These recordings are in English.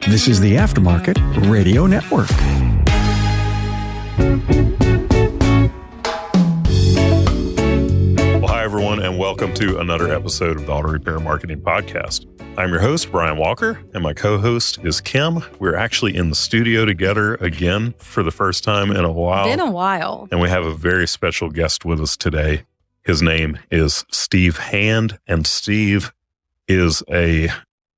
This is the Aftermarket Radio Network. Well, hi, everyone, and welcome to another episode of the Auto Repair Marketing Podcast. I'm your host, Brian Walker, and my co-host is Kim. We're actually in the studio together again for the first time in a while. Been a while. And we have a very special guest with us today. His name is Steve Hand, and Steve is a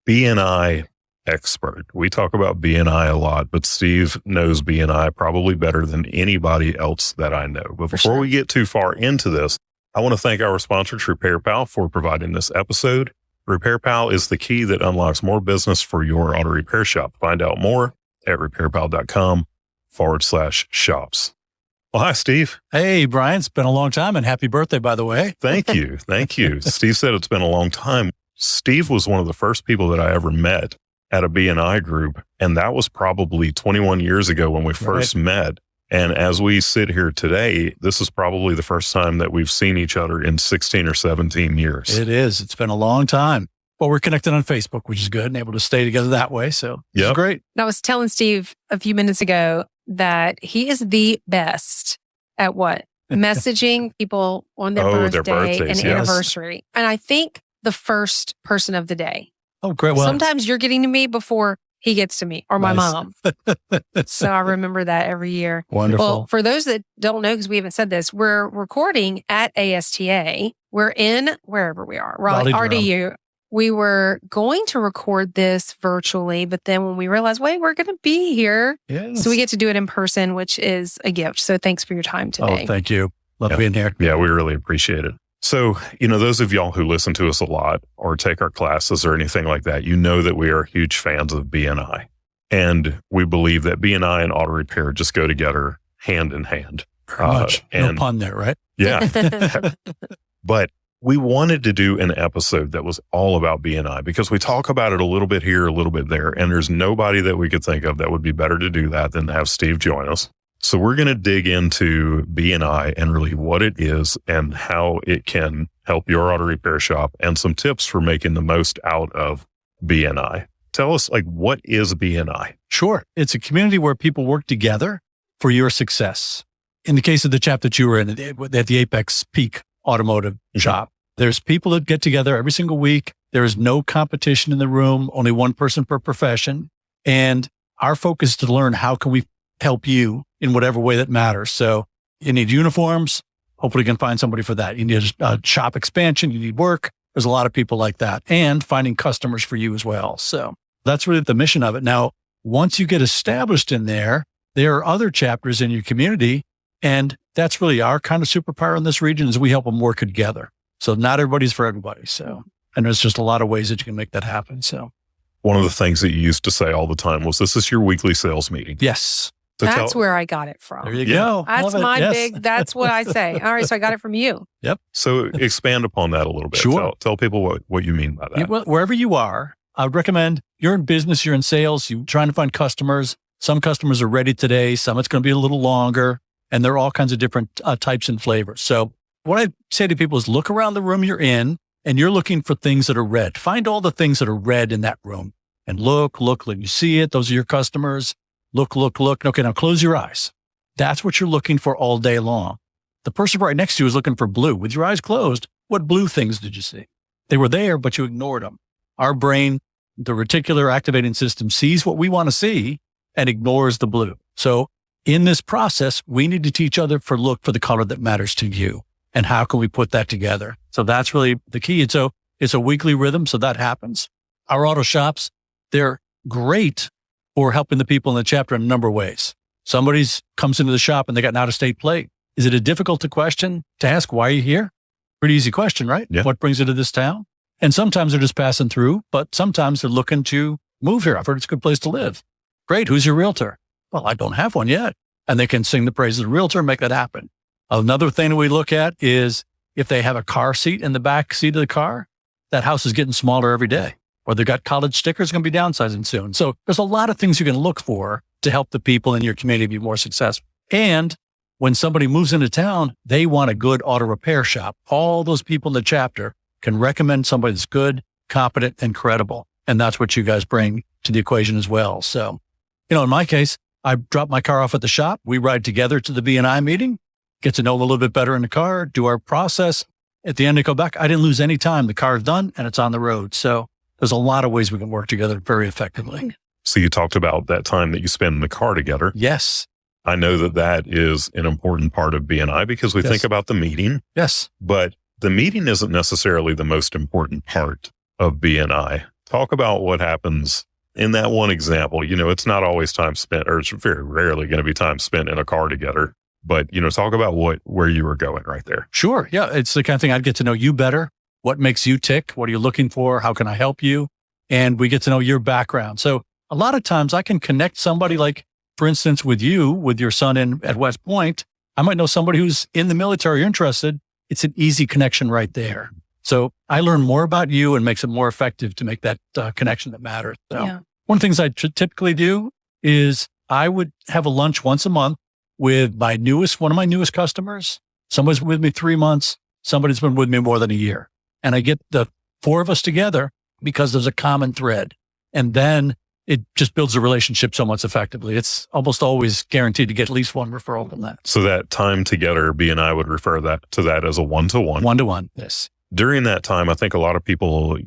BNI expert. We talk about BNI a lot, but Steve knows BNI probably better than anybody else that I know. But before we get too far into this, I want to thank our sponsor, RepairPal, for providing this episode. RepairPal is the key that unlocks more business for your auto repair shop. Find out more at RepairPal.com/shops. Well, hi, Steve. Hey, Brian. It's been a long time, and happy birthday, by the way. Thank you. Thank you. Steve said it's been a long time. Steve was one of the first people that I ever met at a BNI group, and that was probably 21 years ago when we first met. And as we sit here today, this is probably the first time that we've seen each other in 16 or 17 years. It is. It's been a long time. Well, we're connected on Facebook, which is good, and able to stay together that way. So it's great. I was telling Steve a few minutes ago that he is the best at what? Messaging people on their birthday and anniversary. And I think the first person of the day. Oh, great. Well, sometimes you're getting to me before he gets to me or my mom. So I remember that every year. Wonderful. Well, for those that don't know, because we haven't said this, we're recording at ASTA. We're in wherever we are. We're at RDU. We were going to record this virtually, but then when we realized, wait, we're going to be here. Yes. So we get to do it in person, which is a gift. So thanks for your time today. Oh, thank you. Love being here. Yeah, we really appreciate it. So, those of y'all who listen to us a lot or take our classes or anything like that, you know that we are huge fans of BNI. And we believe that BNI and auto repair just go together hand in hand. Very much. No pun there, right? Yeah. But we wanted to do an episode that was all about BNI because we talk about it a little bit here, a little bit there. And there's nobody that we could think of that would be better to do that than to have Steve join us. So we're going to dig into BNI and really what it is and how it can help your auto repair shop and some tips for making the most out of BNI. Tell us, what is BNI? Sure. It's a community where people work together for your success. In the case of the chapter that you were in at the Apex Peak Automotive Shop, there's people that get together every single week. There is no competition in the room, only one person per profession. And our focus is to learn how can we help you in whatever way that matters. So you need uniforms. Hopefully you can find somebody for that. You need a shop expansion. You need work. There's a lot of people like that, and finding customers for you as well. So that's really the mission of it. Now, once you get established in there are other chapters in your community, and that's really our kind of superpower in this region is we help them work together. So not everybody's for everybody. So, and there's just a lot of ways that you can make that happen. So one of the things that you used to say all the time was, this is your weekly sales meeting. Yes. So that's where I got it from. There you go. That's that's what I say. All right. So I got it from you. Yep. So expand upon that a little bit. Sure. Tell people what you mean by that. Well, wherever you are, I would recommend you're in business, you're in sales, you're trying to find customers. Some customers are ready today. Some it's going to be a little longer, and there are all kinds of different types and flavors. So what I say to people is look around the room you're in and you're looking for things that are red. Find all the things that are red in that room and look, you see it. Those are your customers. Look. Okay, now close your eyes. That's what you're looking for all day long. The person right next to you is looking for blue. With your eyes closed, what blue things did you see? They were there, but you ignored them. Our brain, the reticular activating system, sees what we want to see and ignores the blue. So in this process, we need to teach other look for the color that matters to you. And how can we put that together? So that's really the key. And so it's a weekly rhythm. So that happens. Our auto shops, they're great for helping the people in the chapter in a number of ways. Somebody comes into the shop and they got an out-of-state plate. Is it a difficult question to ask, why are you here? Pretty easy question, right? Yeah. What brings you to this town? And sometimes they're just passing through, but sometimes they're looking to move here. I've heard it's a good place to live. Great. Who's your realtor? Well, I don't have one yet. And they can sing the praises of the realtor and make that happen. Another thing that we look at is if they have a car seat in the back seat of the car, that house is getting smaller every day. Or they've got college stickers, going to be downsizing soon. So there's a lot of things you can look for to help the people in your community be more successful. And when somebody moves into town, they want a good auto repair shop. All those people in the chapter can recommend somebody that's good, competent, and credible. And that's what you guys bring to the equation as well. So, in my case, I drop my car off at the shop. We ride together to the BNI meeting, get to know a little bit better in the car, do our process. At the end, I go back. I didn't lose any time. The car's done and it's on the road. So there's a lot of ways we can work together very effectively. So you talked about that time that you spend in the car together. Yes. I know that is an important part of BNI because we think about the meeting. Yes. But the meeting isn't necessarily the most important part of BNI. Talk about what happens in that one example. It's not always time spent, or it's very rarely going to be time spent in a car together. But, talk about where you were going right there. Sure. Yeah. It's the kind of thing I'd get to know you better. What makes you tick? What are you looking for? How can I help you? And we get to know your background. So a lot of times I can connect somebody, like, for instance, with your son at West Point. I might know somebody who's in the military, you're interested. It's an easy connection right there. So I learn more about you and makes it more effective to make that connection that matters. So one of the things I typically do is I would have a lunch once a month with one of my newest customers. Somebody's with me 3 months. Somebody's been with me more than a year. And I get the 4 of us together because there's a common thread. And then it just builds a relationship so much effectively. It's almost always guaranteed to get at least one referral from that. So that time together, BNI would refer to that as a one-to-one. One-to-one, yes. During that time, I think a lot of people,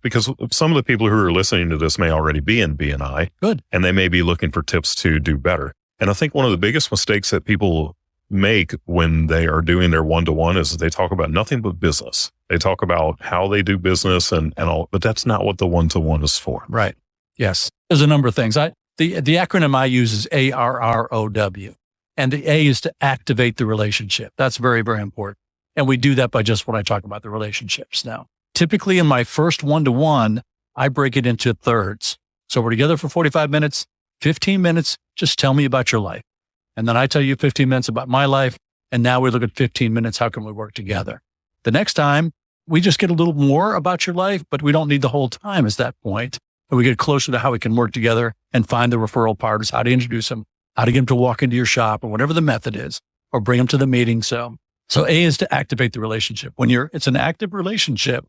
because some of the people who are listening to this may already be in BNI. Good. And they may be looking for tips to do better. And I think one of the biggest mistakes that people make when they are doing their one-to-one is they talk about nothing but business. They talk about how they do business and all, but that's not what the one-to-one is for. Right. Yes. There's a number of things. The acronym I use is ARROW. And the A is to activate the relationship. That's very, very important. And we do that by just what I talk about, the relationships. Now, typically in my first one-to-one, I break it into thirds. So we're together for 45 minutes, 15 minutes, just tell me about your life. And then I tell you 15 minutes about my life. And now we look at 15 minutes. How can we work together? The next time we just get a little more about your life, but we don't need the whole time at that point. And we get closer to how we can work together and find the referral partners, how to introduce them, how to get them to walk into your shop or whatever the method is, or bring them to the meeting. So A is to activate the relationship. When it's an active relationship,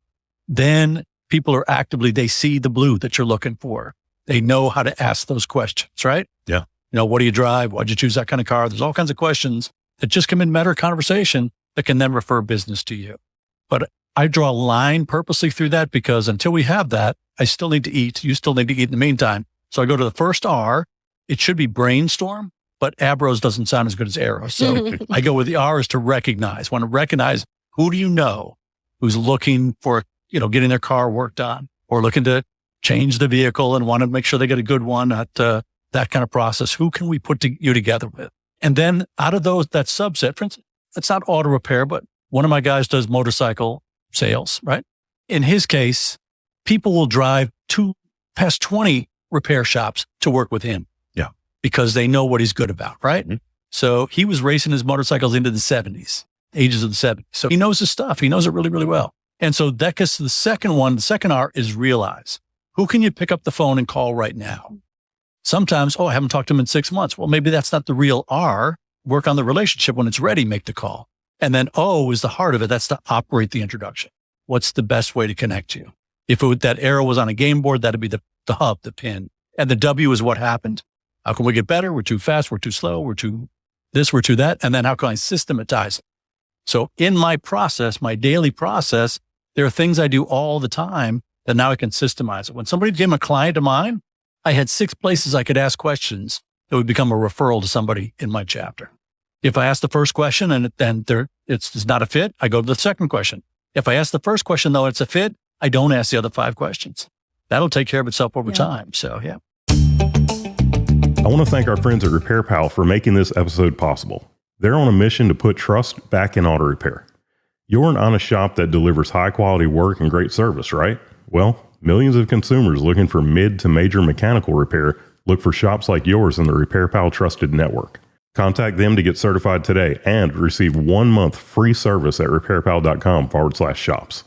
then people are they see the blue that you're looking for. They know how to ask those questions, right? Yeah. What do you drive? Why'd you choose that kind of car? There's all kinds of questions that just come in matter conversation that can then refer business to you. But I draw a line purposely through that because until we have that, I still need to eat. You still need to eat in the meantime. So I go to the first R. It should be brainstorm, but Abros doesn't sound as good as arrow. So I go with the R is to recognize. Want to recognize who do you know who's looking for, getting their car worked on or looking to change the vehicle and want to make sure they get a good one at that kind of process. Who can we put you together with? And then out of that subset, for instance, it's not auto repair, but one of my guys does motorcycle sales, right? In his case, people will drive past 20 repair shops to work with him. Yeah. Because they know what he's good about, right? Mm-hmm. So he was racing his motorcycles into the 70s, ages of the 70s. So he knows his stuff. He knows it really, really well. And so that gets to the second one. The second R is realize. Who can you pick up the phone and call right now? Sometimes, I haven't talked to him in 6 months. Well, maybe that's not the real R. Work on the relationship. When it's ready, make the call. And then O is the heart of it. That's to operate the introduction. What's the best way to connect you? If that arrow was on a game board, that'd be the hub, the pin. And the W is what happened. How can we get better? We're too fast. We're too slow. We're too this, we're too that. And then how can I systematize it? So in my process, my daily process, there are things I do all the time that now I can systemize it. When somebody became a client of mine, I had 6 places I could ask questions that would become a referral to somebody in my chapter. If I ask the first question and then it's not a fit, I go to the second question. If I ask the first question, though, it's a fit, I don't ask the other 5 questions. That'll take care of itself over time. So, yeah. I want to thank our friends at RepairPal for making this episode possible. They're on a mission to put trust back in auto repair. You're an honest shop that delivers high quality work and great service, right? Well, millions of consumers looking for mid to major mechanical repair look for shops like yours in the RepairPal Trusted Network. Contact them to get certified today and receive 1 month free service at repairpal.com/shops.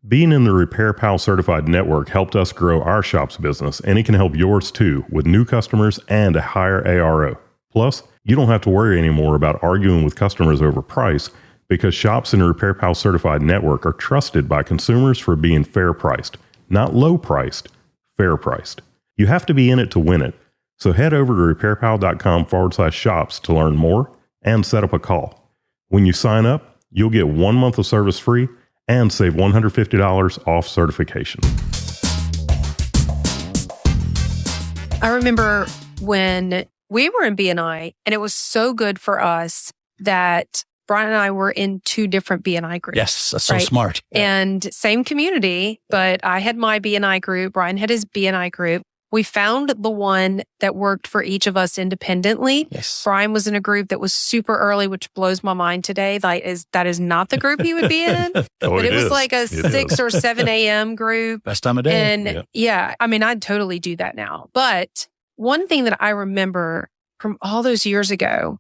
Being in the RepairPal Certified Network helped us grow our shop's business, and it can help yours too with new customers and a higher ARO. Plus, you don't have to worry anymore about arguing with customers over price because shops in the RepairPal Certified Network are trusted by consumers for being fair priced. Not low priced, fair priced. You have to be in it to win it. So head over to RepairPal.com/shops to learn more and set up a call. When you sign up, you'll get 1 month of service free and save $150 off certification. I remember when we were in BNI, and it was so good for us that Brian and I were in 2 different BNI groups. Yes, that's so smart. Yeah. And same community, but I had my BNI group, Brian had his BNI group. We found the one that worked for each of us independently. Yes. Brian was in a group that was super early, which blows my mind today. That is not the group he would be in. But it was like a 6 or 7 a.m. group. Best time of day. And I mean, I'd totally do that now. But one thing that I remember from all those years ago,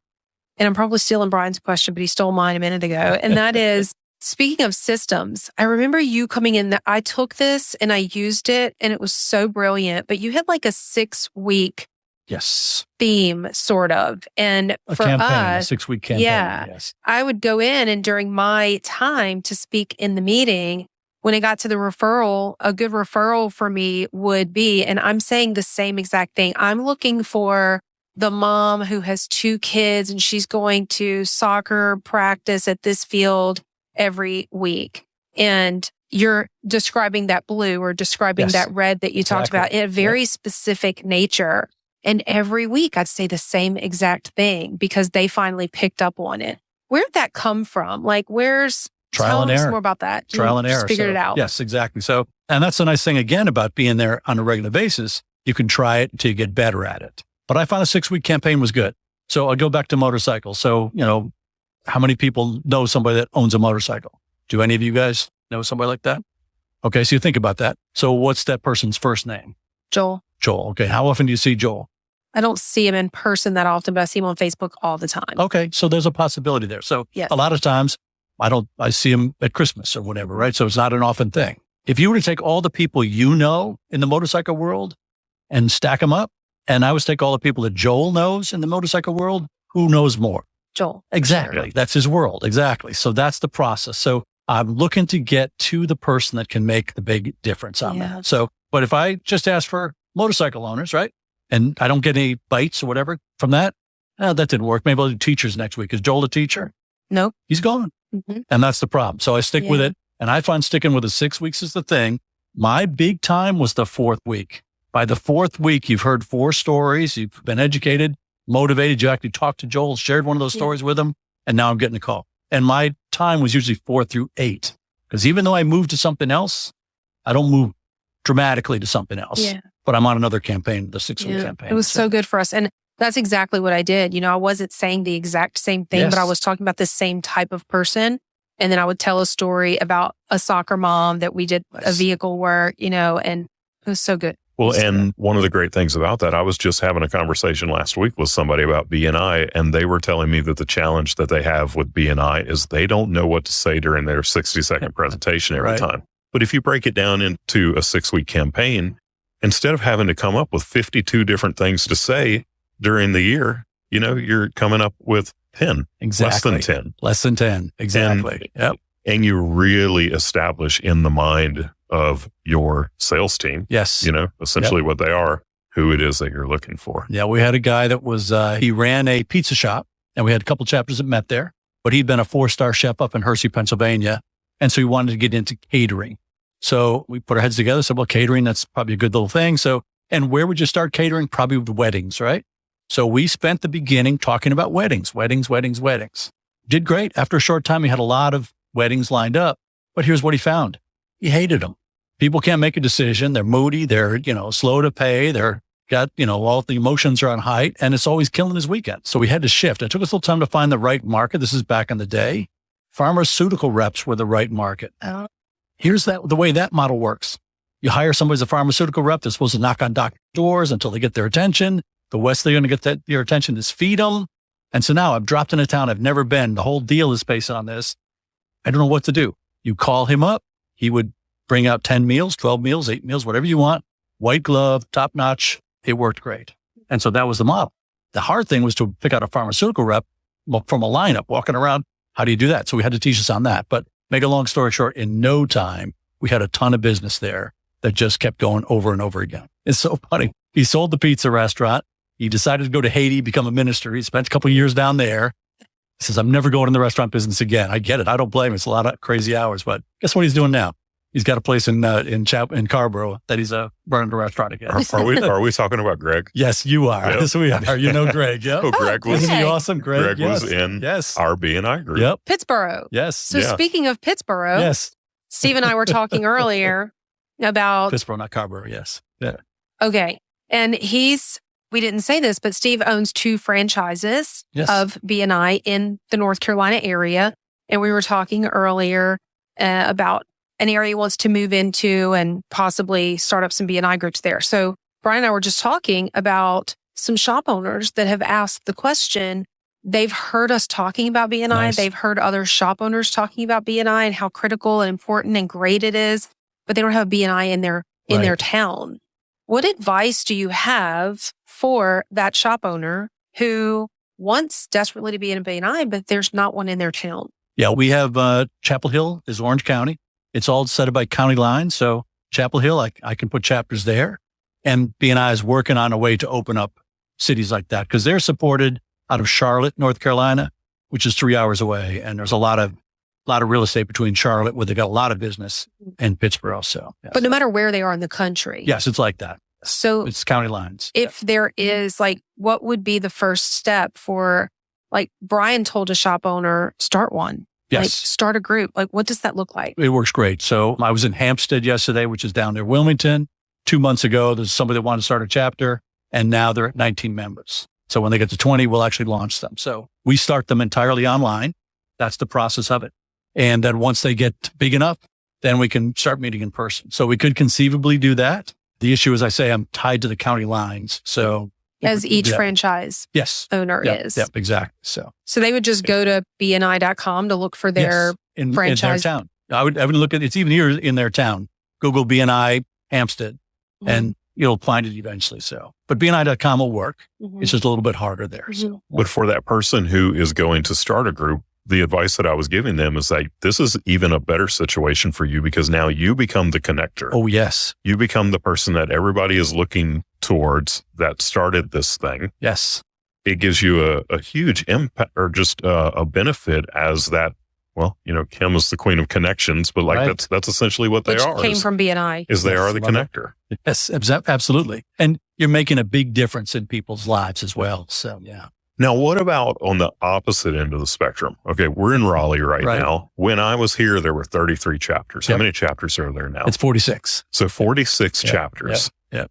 and I'm probably stealing Brian's question, but he stole mine a minute ago. And that is, speaking of systems, I remember you coming in that I took this and I used it and it was so brilliant, but you had like a 6-week theme sort of. And a for campaign, us, a 6-week campaign. I would go in and during my time to speak in the meeting, when it got to the referral, a good referral for me would be, and I'm saying the same exact thing. I'm looking for the mom who has 2 kids and she's going to soccer practice at this field every week. And you're describing that blue or describing that red that you talked about in a very specific nature. And every week I'd say the same exact thing because they finally picked up on it. Where'd that come from? Like trial and error. Tell us more about that. Trial and error. Figured it out. Yes, exactly. So, and that's the nice thing again about being there on a regular basis. You can try it until you get better at it. But I found a 6-week campaign was good. So I'll go back to motorcycles. So, how many people know somebody that owns a motorcycle? Do any of you guys know somebody like that? Okay, so you think about that. So what's that person's first name? Joel. Okay, how often do you see Joel? I don't see him in person that often, but I see him on Facebook all the time. Okay, so there's a possibility there. So a lot of times I see him at Christmas or whatever, right? So it's not an often thing. If you were to take all the people you know in the motorcycle world and stack them up, and I would take all the people that Joel knows in the motorcycle world, who knows more? Joel. Exactly. That's his world. Exactly. So that's the process. So I'm looking to get to the person that can make the big difference on that. So, but if I just ask for motorcycle owners, right? And I don't get any bites or whatever from that, that didn't work. Maybe I'll do teachers next week. Is Joel a teacher? Nope. He's gone. Mm-hmm. And that's the problem. So I stick with it. And I find sticking with the 6 weeks is the thing. My big time was the 4th week. By the 4th week, you've heard 4 stories. You've been educated, motivated. You actually talked to Joel, shared one of those stories with him. And now I'm getting a call. And my time was usually 4 through 8. Because even though I moved to something else, I don't move dramatically to something else. Yeah. But I'm on another campaign, the 6-week campaign. It was so good for us. And that's exactly what I did. I wasn't saying the exact same thing, but I was talking about the same type of person. And then I would tell a story about a soccer mom that we did a vehicle work, and it was so good. Well, and one of the great things about that, I was just having a conversation last week with somebody about BNI, and they were telling me that the challenge that they have with BNI is they don't know what to say during their 60-second presentation every time. But if you break it down into a 6-week campaign, instead of having to come up with 52 different things to say during the year, you're coming up with 10, exactly. Less than 10. Exactly. And you really establish in the mind of your sales team. Yes. Essentially what they are, who it is that you're looking for. Yeah. We had a guy that was, he ran a pizza shop and we had a couple chapters that met there, but he'd been a 4-star chef up in Hershey, Pennsylvania. And so he wanted to get into catering. So we put our heads together, said, well, catering, that's probably a good little thing. So, and where would you start catering? Probably with weddings, right? So we spent the beginning talking about weddings. Did great. After a short time, he had a lot of weddings lined up, but here's what he found. He hated them. People can't make a decision. They're moody. They're, slow to pay. They're got, all the emotions are on height and it's always killing his weekend. So we had to shift. It took us a little time to find the right market. This is back in the day. Pharmaceutical reps were the right market. Here's the way that model works. You hire somebody as a pharmaceutical rep. They're supposed to knock on doctor doors until they get their attention. The West they're going to get your attention is feed them. And so now I've dropped in a town I've never been. The whole deal is based on this. I don't know what to do. You call him up. He would bring out 10 meals, 12 meals, 8 meals, whatever you want. White glove, top notch. It worked great. And so that was the model. The hard thing was to pick out a pharmaceutical rep from a lineup walking around. How do you do that? So we had to teach us on that. But make a long story short, in no time, we had a ton of business there that just kept going over and over again. It's so funny. He sold the pizza restaurant. He decided to go to Haiti, become a minister. He spent a couple of years down there. He says, I'm never going in the restaurant business again. I get it. I don't blame him. It's a lot of crazy hours, but guess what he's doing now? He's got a place in Carborough that he's running a restaurant again. Are we talking about Greg? Yes, you are. Yep. Yes, we are. You know Greg. Yep. Oh, Greg was Isn't he awesome? Greg yes. was in yes. our BNI group. Yep. Pittsburgh. Yes. So speaking of Pittsburgh, yes. Steve and I were talking earlier about Pittsburgh, not Carborough. Yes. Yeah. Okay. And we didn't say this, but Steve owns 2 franchises of BNI in the North Carolina area. And we were talking earlier about an area he wants to move into and possibly start up some BNI groups there. So Brian and I were just talking about some shop owners that have asked the question. They've heard us talking about BNI. Nice. They've heard other shop owners talking about BNI and how critical and important and great it is, but they don't have a BNI in their town. What advice do you have for that shop owner who wants desperately to be in a BNI, but there's not one in their town? Yeah, we have Chapel Hill is Orange County. It's all set up by county lines. So Chapel Hill, I can put chapters there. And BNI is working on a way to open up cities like that because they're supported out of Charlotte, North Carolina, which is 3 hours away. And there's a lot of real estate between Charlotte, where they got a lot of business, and Pittsburgh also. Yes. But no matter where they are in the country. Yes, it's like that. So it's county lines. If there is what would be the first step for, Brian told a shop owner, start one. Yes. Start a group. What does that look like? It works great. So I was in Hampstead yesterday, which is down near Wilmington. 2 months ago, there's somebody that wanted to start a chapter, and now they're at 19 members. So when they get to 20, we'll actually launch them. So we start them entirely online. That's the process of it. And then once they get big enough, then we can start meeting in person. So we could conceivably do that. The issue is, I say, I'm tied to the county lines. So as each franchise owner is. Yep, exactly. So they would just go to BNI.com to look for their franchise. In their town. I would look at it's even here in their town. Google BNI Hampstead, and you'll find it eventually. So, but BNI.com will work. Mm-hmm. It's just a little bit harder there. Mm-hmm. So, but for that person who is going to start a group, the advice that I was giving them is this is even a better situation for you because now you become the connector. Oh, yes. You become the person that everybody is looking towards that started this thing. Yes. It gives you a huge impact or just a benefit as that, Kim is the queen of connections, but that's essentially what they are. Came from BNI. They are the connector. Yes, absolutely. And you're making a big difference in people's lives as well. So, yeah. Now, what about on the opposite end of the spectrum? Okay, we're in Raleigh right now. When I was here, there were 33 chapters. How many chapters are there now? It's 46. So 46 chapters. Yeah.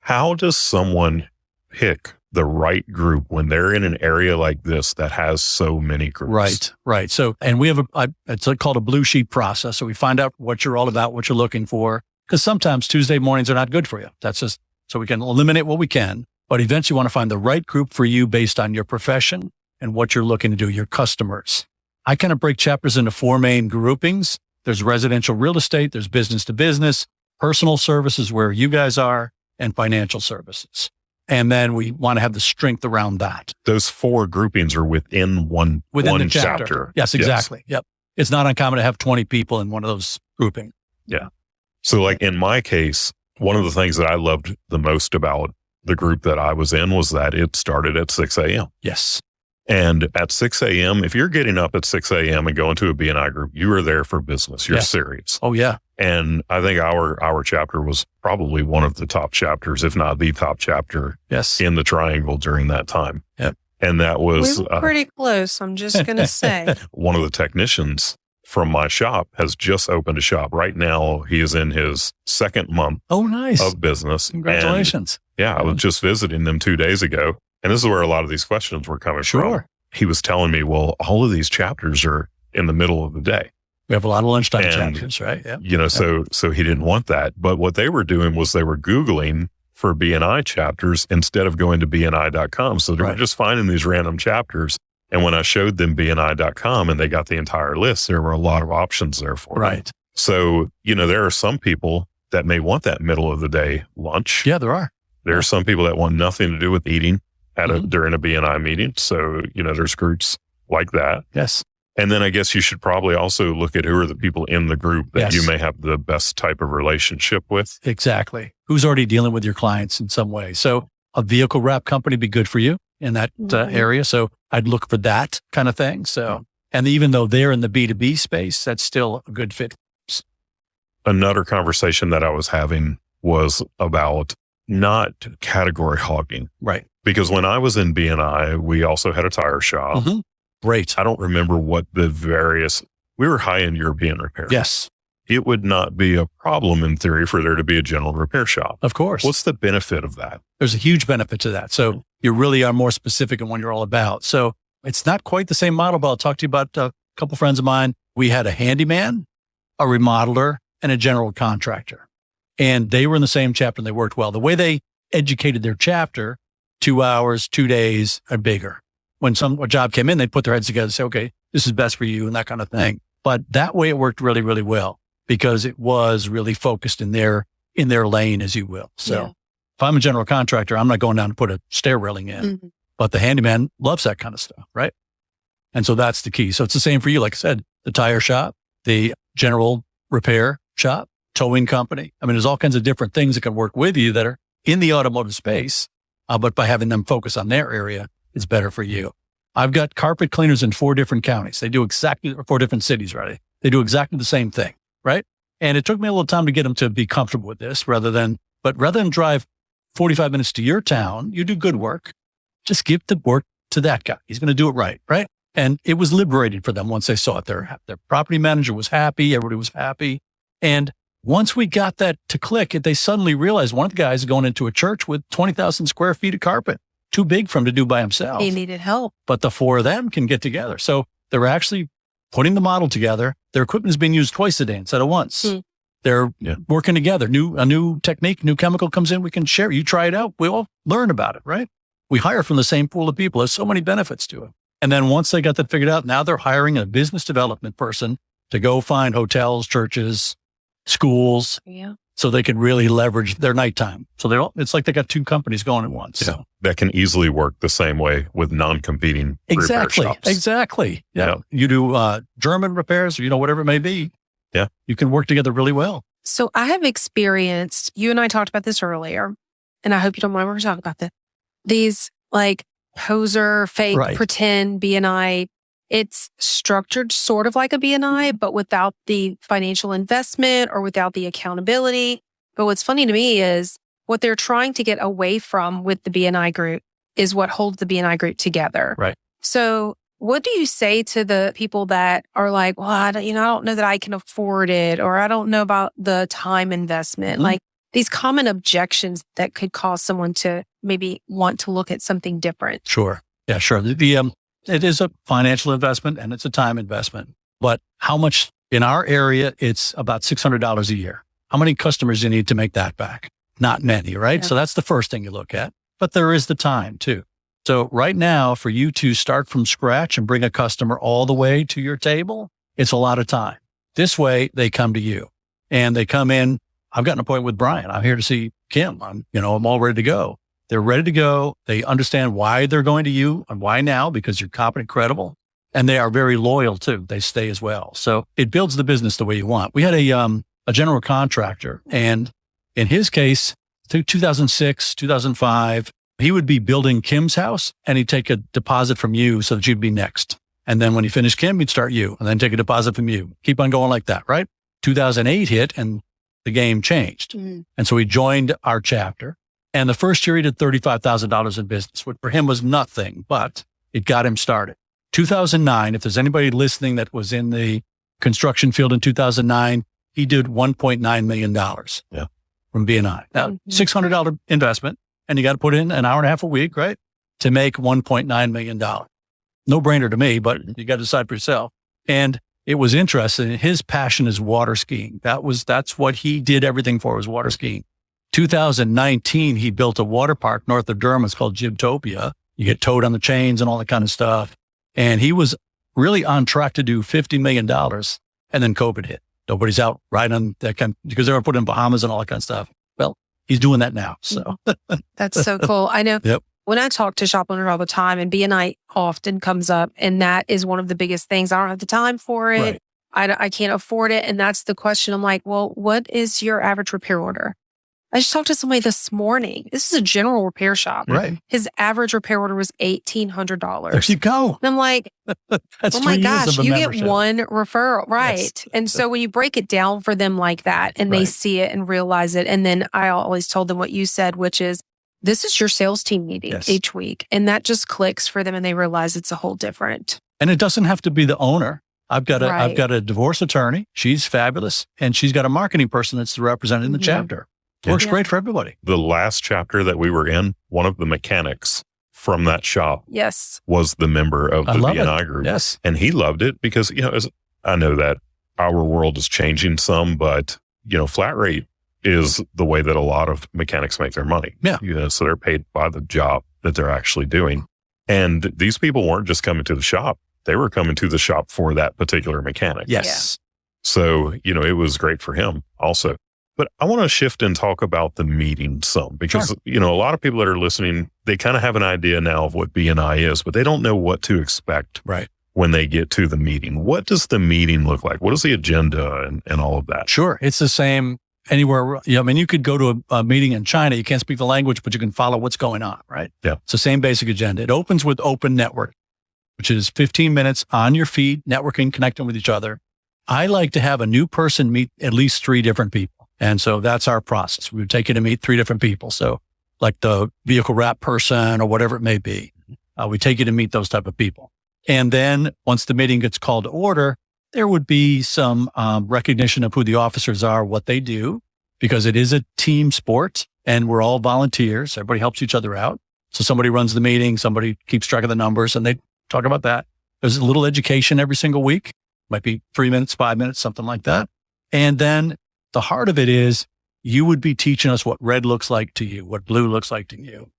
How does someone pick the right group when they're in an area like this that has so many groups? Right. So, and we have it's called a blue sheet process. So we find out what you're all about, what you're looking for, because sometimes Tuesday mornings are not good for you. That's just, so we can eliminate what we can. But eventually you want to find the right group for you based on your profession and what you're looking to do, your customers. I kind of break chapters into 4 main groupings. There's residential real estate, there's business to business, personal services where you guys are, and financial services. And then we want to have the strength around that. Those 4 groupings are within one the chapter. Yes, exactly. Yep. It's not uncommon to have 20 people in one of those groupings. Yeah. So in my case, one of the things that I loved the most about the group that I was in was that it started at 6 a.m. Yes. And at 6 a.m., if you're getting up at 6 a.m. and going to a BNI group, you are there for business. You're serious. Oh, yeah. And I think our chapter was probably one of the top chapters, if not the top chapter in the triangle during that time. Yep. And that was we were pretty close, I'm just going to say. One of the technicians from my shop has just opened a shop. Right now, he is in his 2nd month of business. Congratulations. And I was just visiting them 2 days ago. And this is where a lot of these questions were coming from. He was telling me, well, all of these chapters are in the middle of the day. We have a lot of lunchtime chapters, right? Yeah. So he didn't want that. But what they were doing was they were Googling for BNI chapters instead of going to BNI.com. So they were just finding these random chapters. And when I showed them BNI.com and they got the entire list, there were a lot of options there for them. So, there are some people that may want that middle of the day lunch. Yeah, there are. There are some people that want nothing to do with eating during a BNI meeting. So, there's groups like that. Yes. And then I guess you should probably also look at who are the people in the group that Yes. you may have the best type of relationship with. Exactly. Who's already dealing with your clients in some way. So a vehicle wrap company be good for you in that area. So I'd look for that kind of thing. So, and even though they're in the B2B space, that's still a good fit. Another conversation that I was having was about not category hogging. Right. Because when I was in BNI, we also had a tire shop. Mm-hmm. Great. I don't remember what we were high-end European repair. Yes. It would not be a problem in theory for there to be a general repair shop. Of course. What's the benefit of that? There's a huge benefit to that. So you really are more specific in what you're all about. So it's not quite the same model, but I'll talk to you about a couple friends of mine. We had a handyman, a remodeler, and a general contractor. And they were in the same chapter and they worked well. The way they educated their chapter, 2 hours, 2 days, or bigger. When a job came in, they'd put their heads together and say, okay, this is best for you and that kind of thing. But that way it worked really, really well because it was really focused in their lane, as you will. So if I'm a general contractor, I'm not going down to put a stair railing in, but the handyman loves that kind of stuff, right? And so that's the key. So it's the same for you. Like I said, the tire shop, the general repair shop, towing company. I mean, there's all kinds of different things that can work with you that are in the automotive space, but by having them focus on their area, it's better for you. I've got carpet cleaners in 4 different counties. They do exactly, or 4 different cities, right? They do exactly the same thing, right? And it took me a little time to get them to be comfortable with this rather than drive 45 minutes to your town, you do good work. Just give the work to that guy. He's going to do it right? And it was liberating for them once they saw it. Their property manager was happy. Everybody was happy. And once we got that to click, they suddenly realized one of the guys going into a church with 20,000 square feet of carpet. Too big for him to do by himself. He needed help. But the 4 of them can get together. So they're actually putting the model together. Their equipment is being used twice a day instead of once. They're working together. A new technique, new chemical comes in. We can share. You try it out. We all learn about it, right? We hire from the same pool of people. There's so many benefits to it. And then once they got that figured out, now they're hiring a business development person to go find hotels, churches, schools. So they can really leverage their nighttime. So it's like they got 2 companies going at once. Yeah. So that can easily work the same way with non-competing repair shops. Exactly. Yeah. You do German repairs or, whatever it may be. Yeah. You can work together really well. So I have experienced, you and I talked about this earlier, and I hope you don't mind when we talk about this. These like poser, fake, pretend BNI. It's structured sort of like a BNI, but without the financial investment or without the accountability. But what's funny to me is what they're trying to get away from with the BNI group is what holds the BNI group together. Right. So what do you say to the people that are like, well, I don't know that I can afford it, or I don't know about the time investment, like these common objections that could cause someone to maybe want to look at something different? Sure. Yeah, sure. It is a financial investment and it's a time investment, but how much in our area, it's about $600 a year. How many customers do you need to make that back? Not many, right? Yeah. So that's the first thing you look at, but there is the time too. So right now for you to start from scratch and bring a customer all the way to your table, it's a lot of time. This way they come to you and they come in. I've got an appointment with Brian. I'm here to see Kim. I'm all ready to go. They're ready to go. They understand why they're going to you and why now, because you're competent, credible, and they are very loyal too. They stay as well. So it builds the business the way you want. We had a general contractor, and in his case, through 2006, 2005, he would be building Kim's house and he'd take a deposit from you so that you'd be next. And then when he finished Kim, he'd start you and then take a deposit from you. Keep on going like that, right? 2008 hit and the game changed. And so he joined our chapter. And the first year he did $35,000 in business, which for him was nothing, but it got him started. 2009, if there's anybody listening that was in the construction field in 2009, he did $1.9 million from BNI. Now, $600 investment, and you got to put in an hour and a half a week, right, to make $1.9 million. No brainer to me, but you got to decide for yourself. And it was interesting. His passion is water skiing. That's what he did everything for, was water skiing. 2019, he built a water park north of Durham. It's called Gymtopia. You get towed on the chains and all that kind of stuff. And he was really on track to do $50 million. And then COVID hit. Nobody's out riding on that because they were put in Bahamas and all that kind of stuff. Well, he's doing that now. So that's so cool. I know when I talk to shop owners all the time, and BNI often comes up, and that is one of the biggest things. I don't have the time for it. Right. I can't afford it. And that's the question. I'm like, well, what is your average repair order? I just talked to somebody this morning. This is a general repair shop. Right. His average repair order was $1,800. There you go. And I'm like, that's oh my 3 years gosh, of a you membership. get one referral. Right. Yes. And so when you break it down for them like that and they see it and realize it, and then I always told them what you said, which is, this is your sales team meeting each week. And that just clicks for them and they realize it's a whole different. And it doesn't have to be the owner. I've got a divorce attorney. She's fabulous. And she's got a marketing person that's represented in the chapter. Works great for everybody. The last chapter that we were in, one of the mechanics from that shop was the member of the BNI group. Yes. And he loved it because, I know that our world is changing some, but, flat rate is the way that a lot of mechanics make their money. Yeah. So they're paid by the job that they're actually doing. And these people weren't just coming to the shop. They were coming to the shop for that particular mechanic. Yes. So, it was great for him also. But I want to shift and talk about the meeting some because, a lot of people that are listening, they kind of have an idea now of what BNI is, but they don't know what to expect when they get to the meeting. What does the meeting look like? What is the agenda and all of that? Sure. It's the same anywhere. You could go to a meeting in China. You can't speak the language, but you can follow what's going on, right? Yeah. It's the same basic agenda. It opens with open network, which is 15 minutes on your feet, networking, connecting with each other. I like to have a new person meet at least 3 different people. And so that's our process. We would take you to meet 3 different people. So like the vehicle wrap person or whatever it may be, we take you to meet those type of people. And then once the meeting gets called to order, there would be some recognition of who the officers are, what they do, because it is a team sport and we're all volunteers. Everybody helps each other out. So somebody runs the meeting, somebody keeps track of the numbers, and they talk about that. There's a little education every single week. Might be 3 minutes, 5 minutes, something like that. And then the heart of it is you would be teaching us what red looks like to you, what blue looks like to you.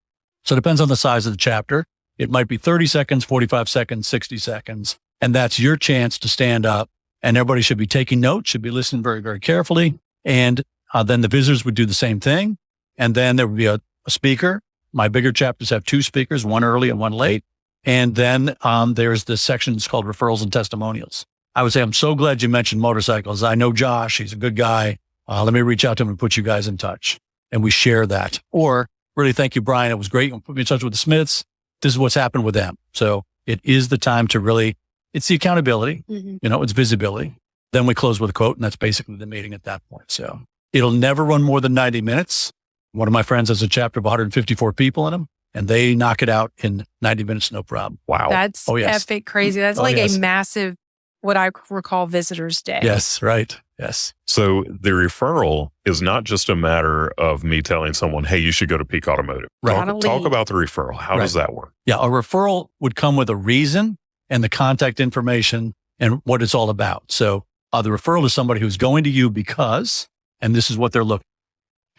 So it depends on the size of the chapter. It might be 30 seconds, 45 seconds, 60 seconds. And that's your chance to stand up, and everybody should be taking notes, should be listening very, very carefully. And then the visitors would do the same thing. And then there would be a speaker. My bigger chapters have 2 speakers, one early and one late. And then there's this section that's called Referrals and Testimonials. I would say, I'm so glad you mentioned motorcycles. I know Josh, he's a good guy. Let me reach out to him and put you guys in touch. And we share that. Or really, thank you, Brian. It was great. You put me in touch with the Smiths. This is what's happened with them. So it is the time to really, it's the accountability, it's visibility. Then we close with a quote, and that's basically the meeting at that point. So it'll never run more than 90 minutes. One of my friends has a chapter of 154 people in them, and they knock it out in 90 minutes, no problem. Wow. That's epic, crazy. That's a massive, what I recall, visitors day. Yes, right. Yes. So the referral is not just a matter of me telling someone, hey, you should go to Peak Automotive. Right. Talk about the referral. How does that work? Yeah. A referral would come with a reason and the contact information and what it's all about. So the referral is somebody who's going to you because, and this is what they're looking.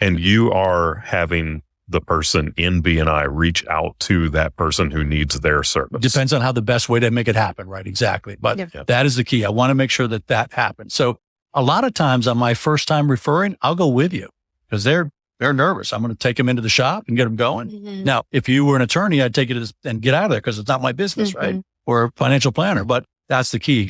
And you are having the person in BNI reach out to that person who needs their service. Depends on how the best way to make it happen, right? Exactly. But that is the key. I want to make sure that happens. So a lot of times on my first time referring, I'll go with you because they're nervous. I'm going to take them into the shop and get them going. Now, if you were an attorney, I'd take you and get out of there because it's not my business, right? Or a financial planner. But that's the key.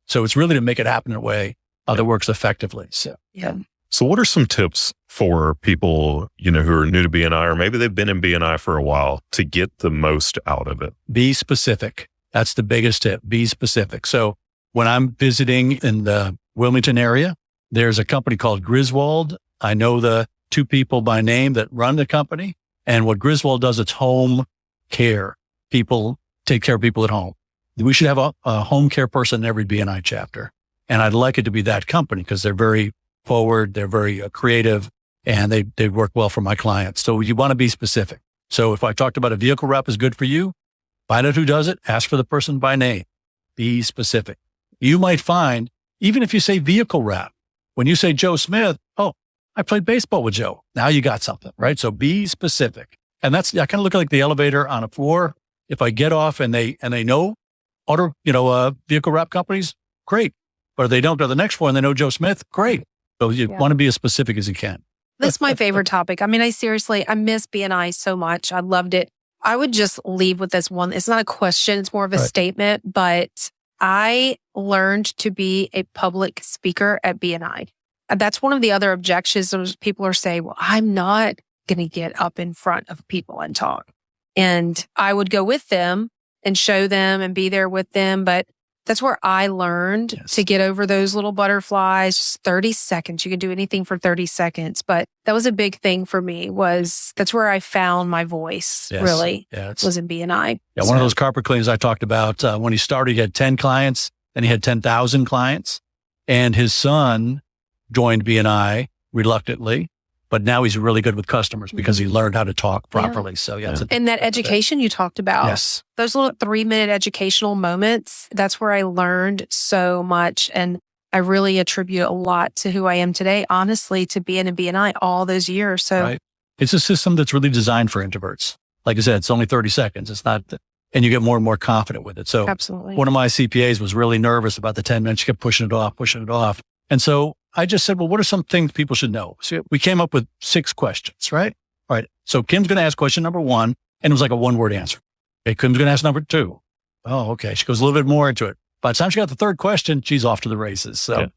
So it's really to make it happen in a way that works effectively. So what are some tips for people, who are new to BNI, or maybe they've been in BNI for a while, to get the most out of it? Be specific. That's the biggest tip. Be specific. So when I'm visiting in the Wilmington area, there's a company called Griswold. I know the 2 people by name that run the company. And what Griswold does, it's home care. People take care of people at home. We should have a home care person in every BNI chapter. And I'd like it to be that company because they're very forward, they're very creative, and they work well for my clients. So you want to be specific. So if I talked about a vehicle wrap is good for you, find out who does it, ask for the person by name, be specific. You might find, even if you say vehicle wrap, when you say Joe Smith, oh, I played baseball with Joe. Now you got something, right? So be specific. And I kind of look like the elevator on a floor. If I get off and they know vehicle wrap companies, great. But if they don't go to the next floor and they know Joe Smith, great. So you want to be as specific as you can. That's my favorite topic. I mean, I miss BNI so much. I loved it I would just leave with this one. It's not a question. It's more of a statement, but I learned to be a public speaker at BNI. That's one of the other objections. People are saying, well, I'm not going to get up in front of people and talk. And I would go with them and show them and be there with them. But that's where I learned to get over those little butterflies. 30 seconds. You can do anything for 30 seconds. But that was a big thing for me. That's where I found my voice, really, was in BNI. Yeah, one of those carpet cleaners I talked about, when he started, he had 10 clients, then he had 10,000 clients. And his son joined BNI reluctantly, but now he's really good with customers because he learned how to talk properly. So and that education you talked about, those little 3-minute educational moments, that's where I learned so much. And I really attribute a lot to who I am today, honestly, to being in BNI all those years. So it's a system that's really designed for introverts. Like I said, it's only 30 seconds. It's not, and you get more and more confident with it. So one of my CPAs was really nervous about the 10 minutes. She kept pushing it off. And so I just said, well, what are some things people should know? So we came up with 6 questions, right? All right. So Kim's going to ask question number 1, and it was like a 1-word answer. Okay. Kim's going to ask number 2. Oh, okay. She goes a little bit more into it. By the time she got the 3rd question, she's off to the races. So,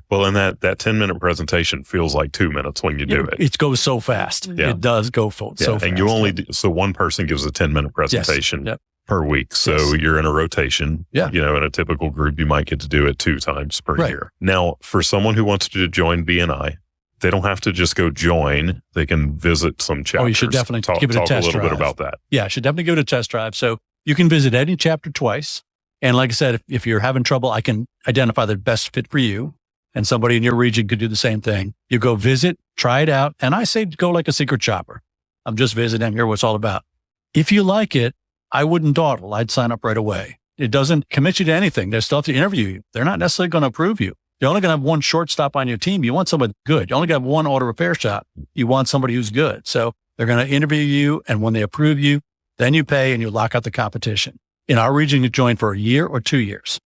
well, and that 10-minute presentation feels like 2 minutes when you do it. It goes so fast. It does go so fast. And you only, so one person gives a 10-minute presentation per week. So you're in a rotation. In a typical group, you might get to do it 2 times per year. Now, for someone who wants to join BNI, they don't have to just go join. They can visit some chapters. Oh, you should definitely give it a test drive. Talk a little bit about that. Yeah, should definitely give it a test drive. So you can visit any chapter twice. And like I said, if you're having trouble, I can identify the best fit for you. And somebody in your region could do the same thing. You go visit, try it out. And I say go like a secret shopper. I'm just visiting, hear what it's all about. If you like it, I wouldn't dawdle. I'd sign up right away. It doesn't commit you to anything. They still have to interview you. They're not necessarily going to approve you. You're only going to have one shortstop on your team. You want someone good. You only got one auto repair shop. You want somebody who's good. So they're going to interview you. And when they approve you, then you pay and you lock out the competition. In our region, you join for a year or 2 years.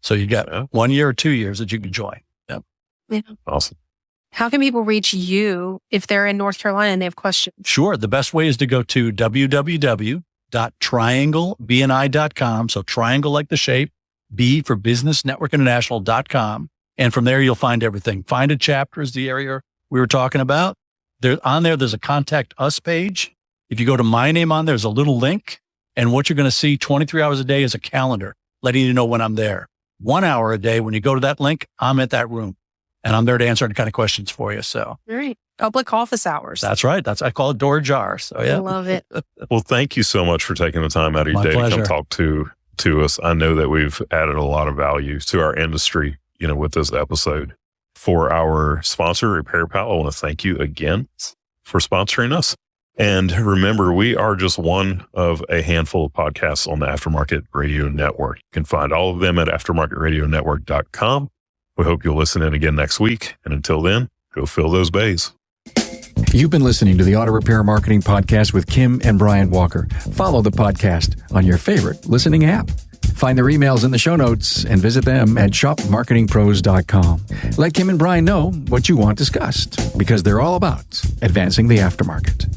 So you got 1 year or 2 years that you can join. Awesome. How can people reach you if they're in North Carolina and they have questions? Sure. The best way is to go to www.trianglebni.com. So triangle like the shape, B for Business Network International.com. And from there, you'll find everything. Find a chapter is the area we were talking about. There's a contact us page. If you go to my name on, there's a little link. And what you're going to see 23 hours a day is a calendar letting you know when I'm there. 1 hour a day, when you go to that link, I'm at that room. And I'm there to answer any kind of questions for you. So, all right. Public office hours. That's right. I call it door ajar. So, I love it. Well, thank you so much for taking the time out of your day to come talk to us. I know that we've added a lot of value to our industry, with this episode. For our sponsor, RepairPal, I want to thank you again for sponsoring us. And remember, we are just one of a handful of podcasts on the Aftermarket Radio Network. You can find all of them at aftermarketradionetwork.com. We hope you'll listen in again next week. And until then, go fill those bays. You've been listening to the Auto Repair Marketing Podcast with Kim and Brian Walker. Follow the podcast on your favorite listening app. Find their emails in the show notes and visit them at shopmarketingpros.com. Let Kim and Brian know what you want discussed because they're all about advancing the aftermarket.